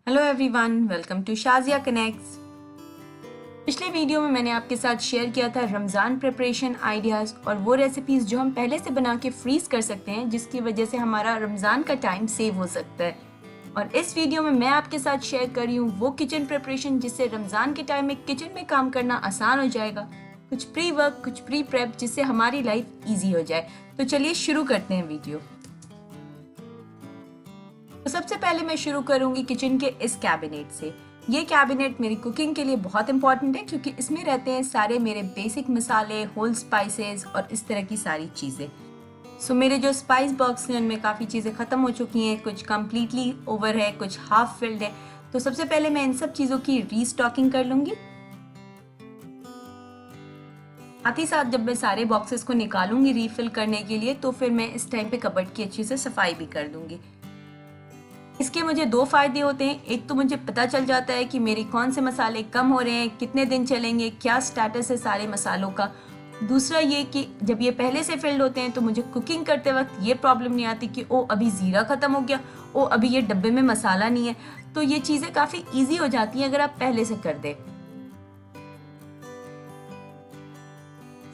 Hello everyone, welcome to Shazia connects. पिछले video में मैंने आपके साथ शेयर किया था रमज़ान प्रिपरेशन आइडियाज़ और वो रेसिपीज़ जो हम पहले से बना के फ्रीज़ कर सकते हैं, जिसकी वजह से हमारा रमज़ान का टाइम सेव हो सकता है। और इस वीडियो में मैं आपके साथ शेयर कर रही हूँ वो किचन प्रिपरेशन जिससे रमज़ान के टाइम में किचन में काम करना आसान हो जाएगा। कुछ प्री वर्क, कुछ प्री प्रेप, जिससे हमारी लाइफ ईजी हो जाए। तो चलिए शुरू करते हैं वीडियो। तो सबसे पहले मैं शुरू करूंगी किचन के इस कैबिनेट से। ये कैबिनेट मेरी कुकिंग के लिए बहुत इंपॉर्टेंट है क्योंकि इसमें रहते हैं सारे मेरे बेसिक मसाले, होल स्पाइसेस और इस तरह की सारी चीज़ें। सो मेरे जो स्पाइस बॉक्स हैं उनमें काफ़ी चीज़ें ख़त्म हो चुकी हैं, कुछ कम्प्लीटली ओवर है, कुछ हाफ फिल्ड है। तो सबसे पहले मैं इन सब चीज़ों की रीस्टॉकिंग कर लूँगी। साथ ही साथ जब मैं सारे बॉक्सेस को निकालूंगी रीफिल करने के लिए, तो फिर मैं इस टाइम पे कबर्ड की अच्छी से सफाई भी कर दूंगी। इसके मुझे दो फायदे होते हैं। एक तो मुझे पता चल जाता है कि मेरे कौन से मसाले कम हो रहे हैं, कितने दिन चलेंगे, क्या स्टेटस है सारे मसालों का। दूसरा ये कि जब ये पहले से फिल्ड होते हैं तो मुझे कुकिंग करते वक्त ये प्रॉब्लम नहीं आती कि ओ अभी ज़ीरा ख़त्म हो गया, ओ अभी ये डब्बे में मसाला नहीं है। तो ये चीज़ें काफ़ी ईजी हो जाती हैं अगर आप पहले से कर दें।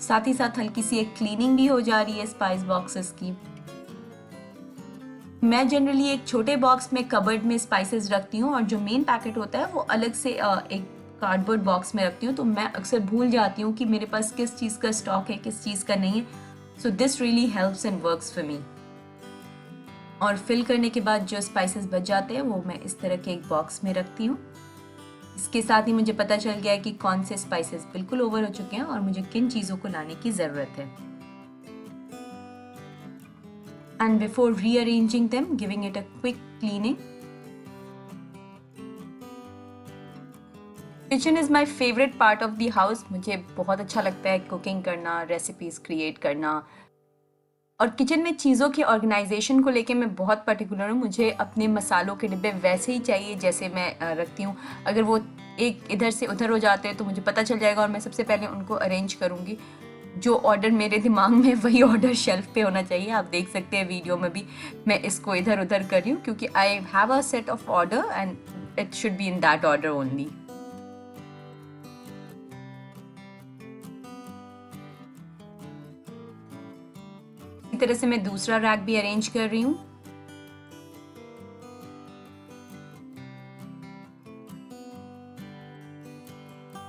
साथ ही साथ हल्की सी एक क्लीनिंग भी हो जा रही है स्पाइस बॉक्सेस की। मैं जनरली एक छोटे बॉक्स में कबर्ड में स्पाइसेस रखती हूँ और जो मेन पैकेट होता है वो अलग से एक कार्डबोर्ड बॉक्स में रखती हूँ। तो मैं अक्सर भूल जाती हूँ कि मेरे पास किस चीज़ का स्टॉक है, किस चीज़ का नहीं है। So this really helps and works for me. और फिल करने के बाद जो स्पाइसेस बच जाते हैं वो मैं इस तरह के एक बॉक्स में रखती हूँ। इसके साथ ही मुझे पता चल गया है कि कौन से स्पाइसेस बिल्कुल ओवर हो चुके हैं और मुझे किन चीज़ों को लाने की ज़रूरत है। And before rearranging them, giving it a quick cleaning. Kitchen is my favourite part of the house. मुझे बहुत अच्छा लगता है कुकिंग करना, रेसिपीज़ क्रिएट करना। और किचन में चीज़ों की ऑर्गेनाइजेशन को लेके मैं बहुत पर्टिकुलर हूँ। मुझे अपने मसालों के डिब्बे वैसे ही चाहिए जैसे मैं रखती हूँ। अगर वो एक इधर से उधर हो जाते हैं तो मुझे पता चल जाएगा और मैं सबसे पहले उनको अरेंज करूँगी। जो ऑर्डर मेरे दिमाग में वही ऑर्डर शेल्फ पे होना चाहिए। आप देख सकते हैं वीडियो में भी मैं इसको इधर उधर कर रही हूँ क्योंकि I have a set of order and it should be in that order only. इसी तरह से मैं दूसरा रैक भी अरेंज कर रही हूँ।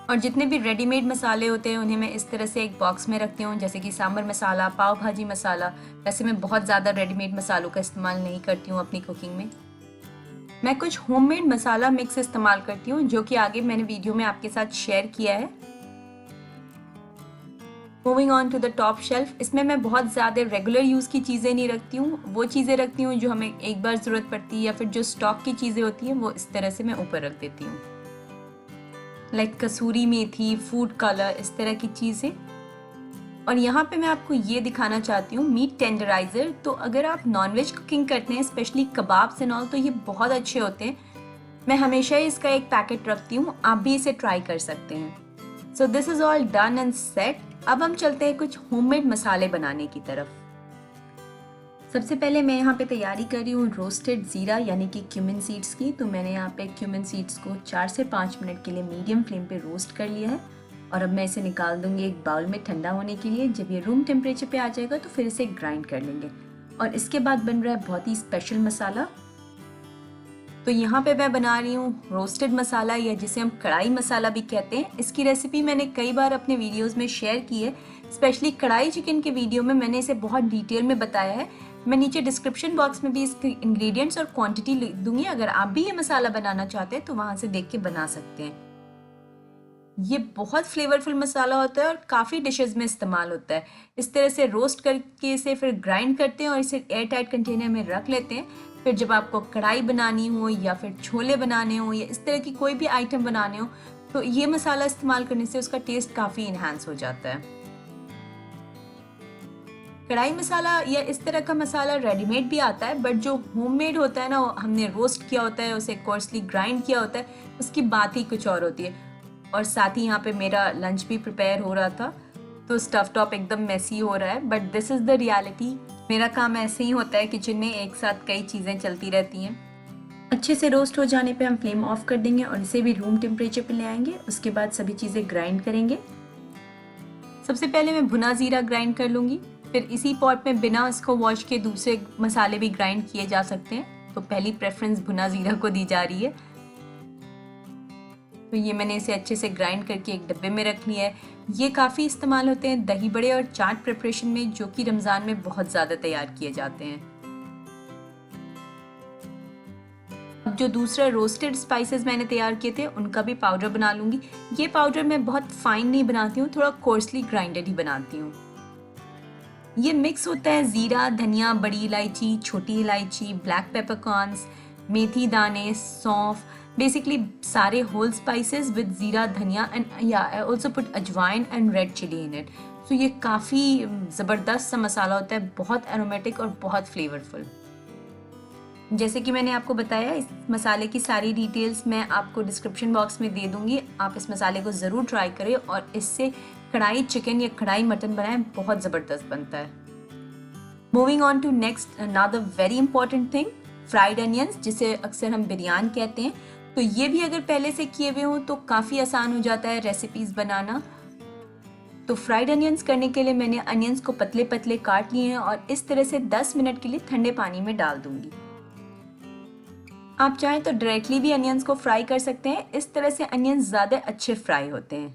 और जितने भी रेडीमेड मसाले होते हैं उन्हें मैं इस तरह से एक बॉक्स में रखती हूँ, जैसे कि सांभर मसाला, पाव भाजी मसाला। वैसे मैं बहुत ज़्यादा रेडीमेड मसालों का इस्तेमाल नहीं करती हूँ अपनी कुकिंग में। मैं कुछ होममेड मसाला मिक्स इस्तेमाल करती हूँ जो कि आगे मैंने वीडियो में आपके साथ शेयर किया है। Moving on to the top shelf, इसमें मैं बहुत ज़्यादा रेगुलर यूज़ की चीज़ें नहीं रखती हूँ। वो चीज़ें रखती हूँ जो हमें एक बार ज़रूरत पड़ती है या फिर जो स्टॉक की चीज़ें होती हैं वो इस तरह से मैं ऊपर रख देती हूँ। लाइक कसूरी मेथी, फूड कलर, इस तरह की चीज़ें। और यहाँ पे मैं आपको ये दिखाना चाहती हूँ मीट टेंडराइज़र। तो अगर आप नॉनवेज कुकिंग करते हैं, स्पेशली कबाब्स एंड ऑल, तो ये बहुत अच्छे होते हैं। मैं हमेशा ही इसका एक पैकेट रखती हूँ, आप भी इसे ट्राई कर सकते हैं। So this is all done and set. अब हम चलते हैं कुछ होममेड मसाले बनाने की तरफ। सबसे पहले मैं यहाँ पे तैयारी कर रही हूँ रोस्टेड ज़ीरा यानी कि क्यूमिन सीड्स की। तो मैंने यहाँ पे क्यूमिन सीड्स को 4 से 5 मिनट के लिए मीडियम फ्लेम पे रोस्ट कर लिया है और अब मैं इसे निकाल दूंगी एक बाउल में ठंडा होने के लिए। जब ये रूम टेम्परेचर पे आ जाएगा तो फिर इसे ग्राइंड कर लेंगे और इसके बाद बन रहा है बहुत ही स्पेशल मसाला। तो यहाँ पे मैं बना रही हूँ रोस्टेड मसाला या जिसे हम कढ़ाई मसाला भी कहते हैं। इसकी रेसिपी मैंने कई बार अपने वीडियोस में शेयर की है, स्पेशली कढ़ाई चिकन के वीडियो में मैंने इसे बहुत डिटेल में बताया है। मैं नीचे डिस्क्रिप्शन बॉक्स में भी इसके इंग्रेडिएंट्स और क्वांटिटी लिख दूंगी। अगर आप भी ये मसाला बनाना चाहते हैं तो वहाँ से देख के बना सकते हैं। ये बहुत फ्लेवरफुल मसाला होता है और काफ़ी डिशेस में इस्तेमाल होता है। इस तरह से रोस्ट करके इसे फिर ग्राइंड करते हैं और इसे एयर टाइट कंटेनर में रख लेते हैं। फिर जब आपको कढ़ाई बनानी हो या फिर छोले बनाने हो या इस तरह की कोई भी आइटम बनाने हो तो ये मसाला इस्तेमाल करने से उसका टेस्ट काफ़ी इन्हांस हो जाता है। कढ़ाई मसाला या इस तरह का मसाला रेडीमेड भी आता है, बट जो होममेड होता है ना, हमने रोस्ट किया होता है, उसे कोर्सली ग्राइंड किया होता है, उसकी बात ही कुछ और होती है। और साथ ही यहाँ पे मेरा लंच भी प्रिपेयर हो रहा था तो स्टफ टॉप एकदम मेसी हो रहा है, but this is the reality. मेरा काम ऐसे ही होता है किचन में, एक साथ कई चीज़ें चलती रहती हैं। अच्छे से रोस्ट हो जाने पे हम फ्लेम ऑफ कर देंगे और इसे भी रूम टेम्परेचर पे ले आएंगे। उसके बाद सभी चीज़ें ग्राइंड करेंगे। सबसे पहले मैं भुना ज़ीरा ग्राइंड कर लूँगी, फिर इसी पॉट में बिना इसको वॉश किए दूसरे मसाले भी ग्राइंड किए जा सकते हैं, तो पहली प्रेफरेंस भुना ज़ीरा को दी जा रही है। तो ये मैंने इसे अच्छे से ग्राइंड करके एक डब्बे में रख लिया है। ये काफ़ी इस्तेमाल होते हैं दही बड़े और चाट प्रिपरेशन में, जो कि रमज़ान में बहुत ज़्यादा तैयार किए जाते हैं। अब जो दूसरा रोस्टेड स्पाइसेस मैंने तैयार किए थे उनका भी पाउडर बना लूँगी। ये पाउडर मैं बहुत फाइन नहीं बनाती हूँ, थोड़ा कोर्सली ग्राइंडेड ही बनाती हूँ। ये मिक्स होता है ज़ीरा, धनिया, बड़ी इलायची, छोटी इलायची, ब्लैक पेपरकॉर्न्स, मेथी दाने, सौंफ, बेसिकली सारे whole spices with jeera, dhania and I also put ajwain and red chilli in it. So ये काफ़ी ज़बरदस्त सा मसाला होता है, बहुत एरोमेटिक और बहुत फ्लेवरफुल। जैसे कि मैंने आपको बताया, इस मसाले की सारी डिटेल्स मैं आपको डिस्क्रिप्शन बॉक्स में दे दूंगी। आप इस मसाले को ज़रूर ट्राई करें और इससे कढ़ाई चिकन या कढ़ाई मटन बनाएं, बहुत ज़बरदस्त बनता है। Moving on to next another very important thing, fried onions, जिसे अक्सर हम बिरयानी कहते हैं। तो ये भी अगर पहले से किए हुए हों तो काफ़ी आसान हो जाता है रेसिपीज़ बनाना। तो फ्राइड अनियंस करने के लिए मैंने अनियंस को पतले पतले काट लिए हैं और इस तरह से 10 मिनट के लिए ठंडे पानी में डाल दूंगी। आप चाहें तो डायरेक्टली भी अनियंस को फ्राई कर सकते हैं, इस तरह से अनियंस ज़्यादा अच्छे फ्राई होते हैं।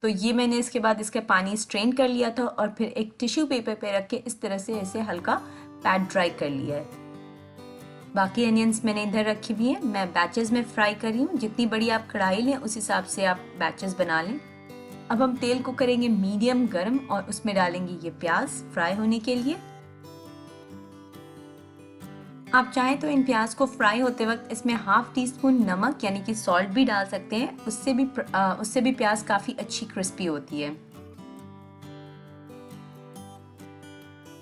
तो ये मैंने इसके बाद इसका पानी स्ट्रेन कर लिया था और फिर एक टिश्यू पेपर पे रख के इस तरह से इसे हल्का पैट ड्राई कर लिया है। बाकी अनियंस मैंने इधर रखी हुई है, मैं बैचेस में फ्राई कर रही हूँ। जितनी बड़ी आप कढ़ाई लें उस हिसाब से आप बैचेस बना लें। अब हम तेल को करेंगे मीडियम गर्म और उसमें डालेंगे ये प्याज फ्राई होने के लिए। आप चाहें तो इन प्याज को फ्राई होते वक्त इसमें हाफ टी स्पून नमक यानी कि सॉल्ट भी डाल सकते हैं, उससे भी प्याज काफ़ी अच्छी क्रिस्पी होती है।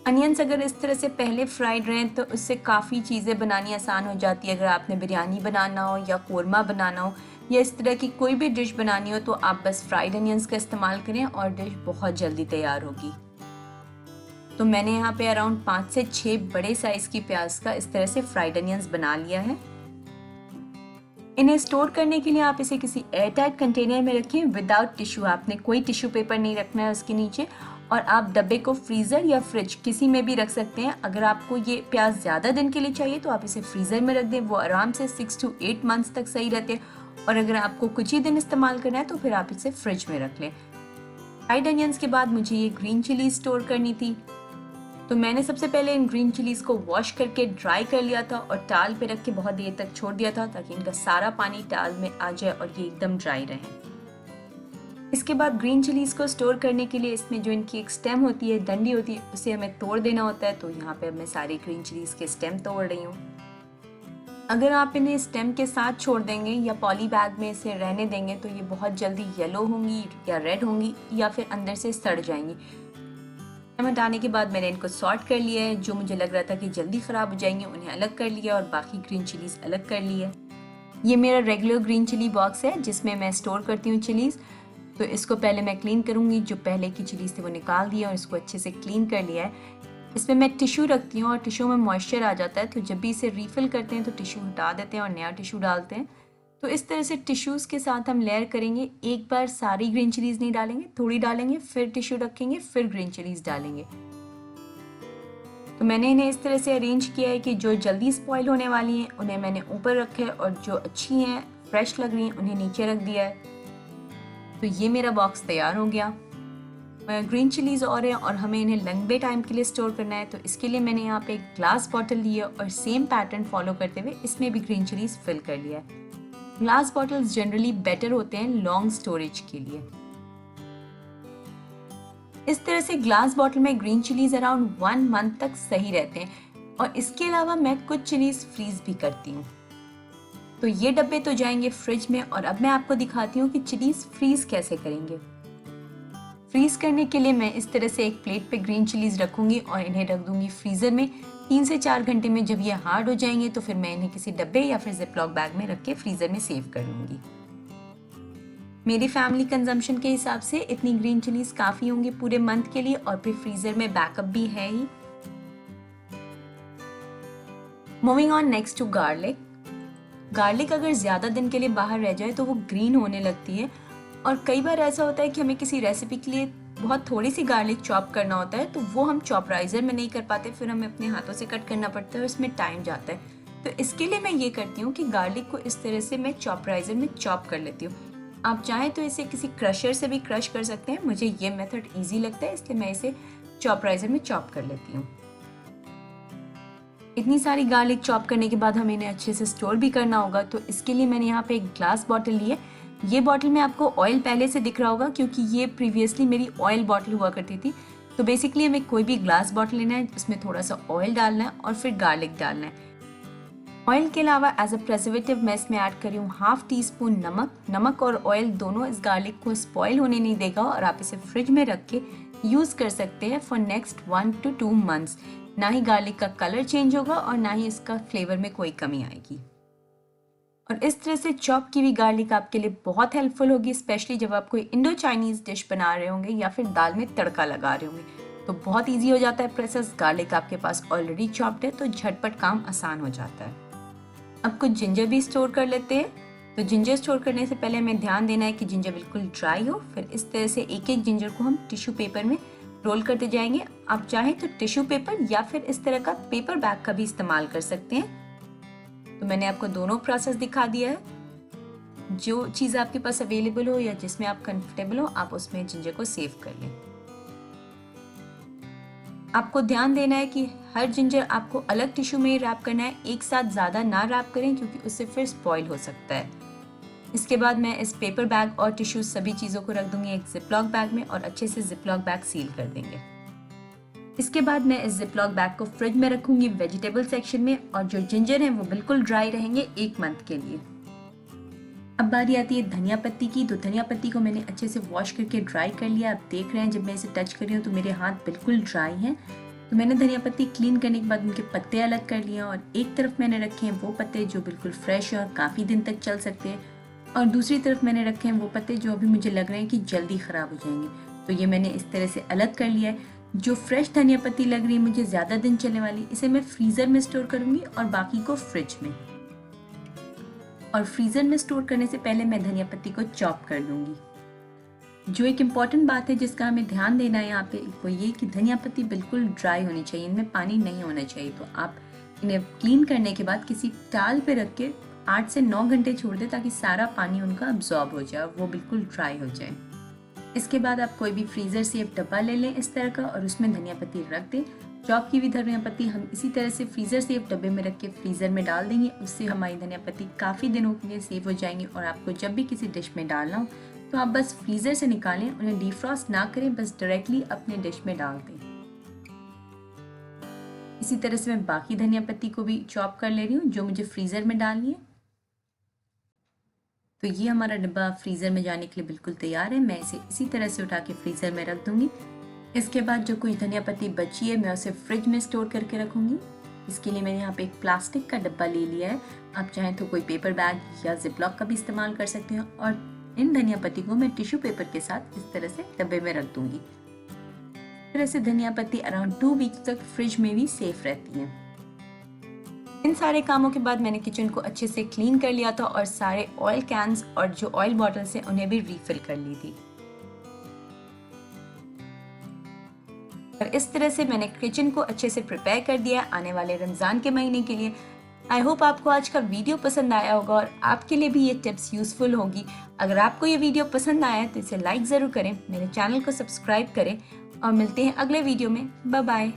अनियंस अगर इस तरह से पहले फ्राइड रहें तो उससे काफ़ी चीज़ें बनानी आसान हो जाती है। अगर आपने बिरयानी बनाना हो या कोरमा बनाना हो या इस तरह की कोई भी डिश बनानी हो तो आप बस फ्राइड अनियंस का इस्तेमाल करें और डिश बहुत जल्दी तैयार होगी। तो मैंने यहाँ पे अराउंड 5 से 6 बड़े साइज की प्याज का इस तरह से फ्राइड अनियंस बना लिया है। इन्हें स्टोर करने के लिए आप इसे किसी एयरटाइट कंटेनर में रखें विदाउट टिश्यू। आपने कोई टिश्यू पेपर नहीं रखना है उसके नीचे, और आप डब्बे को फ्रीज़र या फ्रिज किसी में भी रख सकते हैं। अगर आपको ये प्याज ज़्यादा दिन के लिए चाहिए तो आप इसे फ्रीज़र में रख दें, वो आराम से 6 to 8 मंथ्स तक सही रहते हैं। और अगर आपको कुछ ही दिन इस्तेमाल करना है तो फिर आप इसे फ्रिज में रख लें। फ्राइड अनियंस के बाद मुझे ये ग्रीन चिली स्टोर करनी थी, तो मैंने सबसे पहले इन ग्रीन चिलीज़ को वॉश करके ड्राई कर लिया था और टाल पे रख के बहुत देर तक छोड़ दिया था ताकि इनका सारा पानी टाल में आ जाए और ये एकदम ड्राई रहे। इसके बाद ग्रीन चिलीज़ को स्टोर करने के लिए इसमें जो इनकी एक स्टेम होती है, डंडी होती है, उसे हमें तोड़ देना होता है। तो यहाँ पे अब मैं सारी ग्रीन चिलीज़ के स्टेम तोड़ रही हूँ। अगर आप इन्हें स्टेम के साथ छोड़ देंगे या पॉली बैग में इसे रहने देंगे तो ये बहुत जल्दी येलो होंगी या रेड होंगी या फिर अंदर से सड़ जाएंगी। हटाने के बाद मैंने इनको सॉर्ट कर लिया है। जो मुझे लग रहा था कि जल्दी ख़राब हो जाएंगे उन्हें अलग कर लिया और बाकी ग्रीन चिलीज़ अलग कर ली है। ये मेरा रेगुलर ग्रीन चिली बॉक्स है जिसमें मैं स्टोर करती हूँ चिलीज़। तो इसको पहले मैं क्लीन करूँगी। जो पहले की चिलीज़ थी वो निकाल दिया और इसको अच्छे से क्लीन कर लिया है। इसमें मैं टिश्यू रखती हूँ और टिश्यू में मॉइस्चर आ जाता है, तो जब भी इसे रीफ़िल करते हैं तो टिश्यू हटा देते हैं और नया टिश्यू डालते हैं। तो इस तरह से टिश्यूज़ के साथ हम लेयर करेंगे। एक बार सारी ग्रीन चिलीज़ नहीं डालेंगे, थोड़ी डालेंगे, फिर टिश्यू रखेंगे, फिर ग्रीन चिलीज़ डालेंगे। तो मैंने इन्हें इस तरह से अरेंज किया है कि जो जल्दी स्पॉइल होने वाली हैं उन्हें मैंने ऊपर रखा है और जो अच्छी हैं, फ्रेश लग रही हैं, उन्हें नीचे रख दिया है। तो ये मेरा बॉक्स तैयार हो गया। ग्रीन चिलीज़ और हैं और हमें इन्हें लंबे टाइम के लिए स्टोर करना है, तो इसके लिए मैंने यहाँ पे एक ग्लास बॉटल ली है और सेम पैटर्न फॉलो करते हुए इसमें भी ग्रीन चिलीज़ फिल कर लिया है। ग्लास बॉटल्स जनरली बेटर होते हैं लॉन्ग स्टोरेज के लिए। इस तरह से ग्लास बॉटल में ग्रीन चिलीज अराउंड 1 मंथ तक सही रहते हैं। और इसके अलावा मैं कुछ चिलीज फ्रीज भी करती हूँ। तो ये डब्बे तो जाएंगे फ्रिज में और अब मैं आपको दिखाती हूँ कि चिलीज फ्रीज कैसे करेंगे। फ्रीज करने के लिए मैं इस तरह से एक प्लेट पे ग्रीन चिलीज रखूंगी और इन्हें रख दूंगी फ्रीजर में 3 से 4 घंटे में। जब ये हार्ड हो जाएंगे तो फिर मैं इन्हें किसी डब्बे या फिर जिपलॉक बैग में रख के फ्रीजर में सेव कर लूंगी। मेरी फैमिली कंजम्पशन के हिसाब से इतनी ग्रीन चिलीज काफ़ी होंगी पूरे मंथ के लिए, और फिर फ्रीज़र में बैकअप भी है ही। Moving on next to garlic. Garlic अगर ज़्यादा दिन के लिए बाहर रह जाए तो वो ग्रीन होने लगती है, और कई बार ऐसा होता है कि हमें किसी रेसिपी के लिए बहुत थोड़ी सी गार्लिक चॉप करना होता है, तो वो हम चॉपराइज़र में नहीं कर पाते, फिर हमें अपने हाथों से कट करना पड़ता है और इसमें टाइम जाता है। तो इसके लिए मैं ये करती हूँ कि गार्लिक को इस तरह से मैं चॉपराइज़र में चॉप कर लेती हूँ। आप चाहें तो इसे किसी क्रशर से भी क्रश कर सकते हैं, मुझे ये मेथड ईजी लगता है इसलिए मैं इसे चॉपराइज़र में चॉप कर लेती हूँ। इतनी सारी गार्लिक चॉप करने के बाद हमें इन्हें अच्छे से स्टोर भी करना होगा, तो इसके लिए मैंने यहाँ पे एक ग्लास बॉटल ली है। ये बॉटल में आपको ऑयल पहले से दिख रहा होगा क्योंकि ये प्रीवियसली मेरी ऑयल बॉटल हुआ करती थी। तो बेसिकली हमें कोई भी ग्लास बॉटल लेना है, उसमें थोड़ा सा ऑयल डालना है और फिर गार्लिक डालना है। ऑयल के अलावा एज अ प्रिजर्वेटिव मैं इसमें ऐड कर रही हूँ हाफ टी स्पून नमक। नमक और ऑयल दोनों इस गार्लिक को स्पॉइल होने नहीं देगा और आप इसे फ्रिज में रख के यूज़ कर सकते हैं फॉर नेक्स्ट 1 to 2 months। ना ही गार्लिक का कलर चेंज होगा और ना ही इसका फ्लेवर में कोई कमी आएगी। और इस तरह से चॉप की हुई गार्लिक आपके लिए बहुत हेल्पफुल होगी, स्पेशली जब आप कोई इंडो चाइनीज़ डिश बना रहे होंगे या फिर दाल में तड़का लगा रहे होंगे, तो बहुत ईजी हो जाता है प्रोसेस। गार्लिक आपके पास ऑलरेडी चॉप्ड है तो झटपट काम आसान हो जाता है। अब कुछ जिंजर भी स्टोर कर लेते हैं। तो जिंजर स्टोर करने से पहले हमें ध्यान देना है कि जिंजर बिल्कुल ड्राई हो। फिर इस तरह से एक एक जिंजर को हम टिश्यू पेपर में रोल करते जाएंगे। आप चाहें तो टिश्यू पेपर या फिर इस तरह का पेपर बैग का भी इस्तेमाल कर सकते हैं। तो मैंने आपको दोनों प्रोसेस दिखा दिया है। जो चीज़ आपके पास अवेलेबल हो या जिसमें आप कंफर्टेबल हो, आप उसमें जिंजर को सेव कर लें। आपको ध्यान देना है कि हर जिंजर आपको अलग टिश्यू में रैप करना है, एक साथ ज़्यादा ना रैप करें क्योंकि उससे फिर स्पॉइल हो सकता है। इसके बाद मैं इस पेपर बैग और टिश्यू सभी चीज़ों को रख दूंगी एक जिपलॉक बैग में और अच्छे से जिपलॉक बैग सील कर देंगे। इसके बाद मैं इस जिपलॉक बैग को फ्रिज में रखूंगी वेजिटेबल सेक्शन में, और जो जिंजर हैं वो बिल्कुल ड्राई रहेंगे 1 मंथ के लिए। अब बारी आती है धनिया पत्ती की। तो धनिया पत्ती को मैंने अच्छे से वॉश करके ड्राई कर लिया। आप देख रहे हैं जब मैं इसे टच कर रही हूँ तो मेरे हाथ बिल्कुल ड्राई हैं। तो मैंने धनिया पत्ती क्लीन करने के बाद उनके पत्ते अलग कर लिए और एक तरफ मैंने रखे हैं वो पत्ते जो बिल्कुल फ्रेश है और काफ़ी दिन तक चल सकते हैं, और दूसरी तरफ मैंने रखे हैं वो पत्ते जो अभी मुझे लग रहे हैं कि जल्दी ख़राब हो जाएंगे। तो ये मैंने इस तरह से अलग कर लिया है। जो फ्रेश धनिया पत्ती लग रही है मुझे ज़्यादा दिन चलने वाली, इसे मैं फ्रीज़र में स्टोर करूँगी और बाकी को फ्रिज में। और फ्रीज़र में स्टोर करने से पहले मैं धनिया पत्ती को चॉप कर लूँगी। जो एक इम्पॉर्टेंट बात है जिसका हमें ध्यान देना है यहाँ पे, वो ये कि धनिया पत्ती बिल्कुल ड्राई होनी चाहिए, इनमें पानी नहीं होना चाहिए। तो आप इन्हें क्लीन करने के बाद किसी टाल पे रख के 8 से 9 घंटे छोड़ दें ताकि सारा पानी उनका अब्जॉर्ब हो जाए और वो बिल्कुल ड्राई हो जाए। इसके बाद आप कोई भी फ्रीज़र से एक डब्बा ले लें इस तरह का और उसमें धनिया पत्ती रख दें। चॉप की हुई धनिया पत्ती हम इसी तरह से फ्रीज़र से एक डब्बे में रख के फ्रीज़र में डाल देंगे। उससे हमारी धनिया पत्ती काफ़ी दिनों के लिए सेव हो जाएंगी। और आपको जब भी किसी डिश में डालना हो तो आप बस फ्रीज़र से निकालें, उन्हें डीफ्रॉस्ट ना करें, बस डायरेक्टली अपने डिश में डाल दें। इसी तरह से मैं बाकी धनिया पत्ती को भी चॉप कर ले रही हूँ जो मुझे फ्रीज़र में डालनी है। तो ये हमारा डब्बा फ्रीज़र में जाने के लिए बिल्कुल तैयार है। मैं इसे इसी तरह से उठा के फ्रीज़र में रख दूँगी। इसके बाद जो कोई धनिया पत्ती बची है मैं उसे फ्रिज में स्टोर करके रखूँगी। इसके लिए मैंने यहाँ पे एक प्लास्टिक का डब्बा ले लिया है। आप चाहें तो कोई पेपर बैग या जिपलॉक का भी इस्तेमाल कर सकते हैं। और इन धनिया पत्ती को मैं टिश्यू पेपर के साथ इस तरह से डब्बे में रख दूँगी। इस तरह से धनिया पत्ती अराउंड 2 वीक्स तक फ्रिज में भी सेफ रहती है। इन सारे कामों के बाद मैंने किचन को अच्छे से क्लीन कर लिया था और सारे ऑयल कैन्स और जो ऑयल बॉटल्स हैं उन्हें भी रीफिल कर ली थी। और इस तरह से मैंने किचन को अच्छे से प्रिपेयर कर दिया आने वाले रमज़ान के महीने के लिए। आई होप आपको आज का वीडियो पसंद आया होगा और आपके लिए भी ये टिप्स यूज़फुल होगी। अगर आपको ये वीडियो पसंद आया तो इसे लाइक ज़रूर करें, मेरे चैनल को सब्सक्राइब करें और मिलते हैं अगले वीडियो में। Bye bye.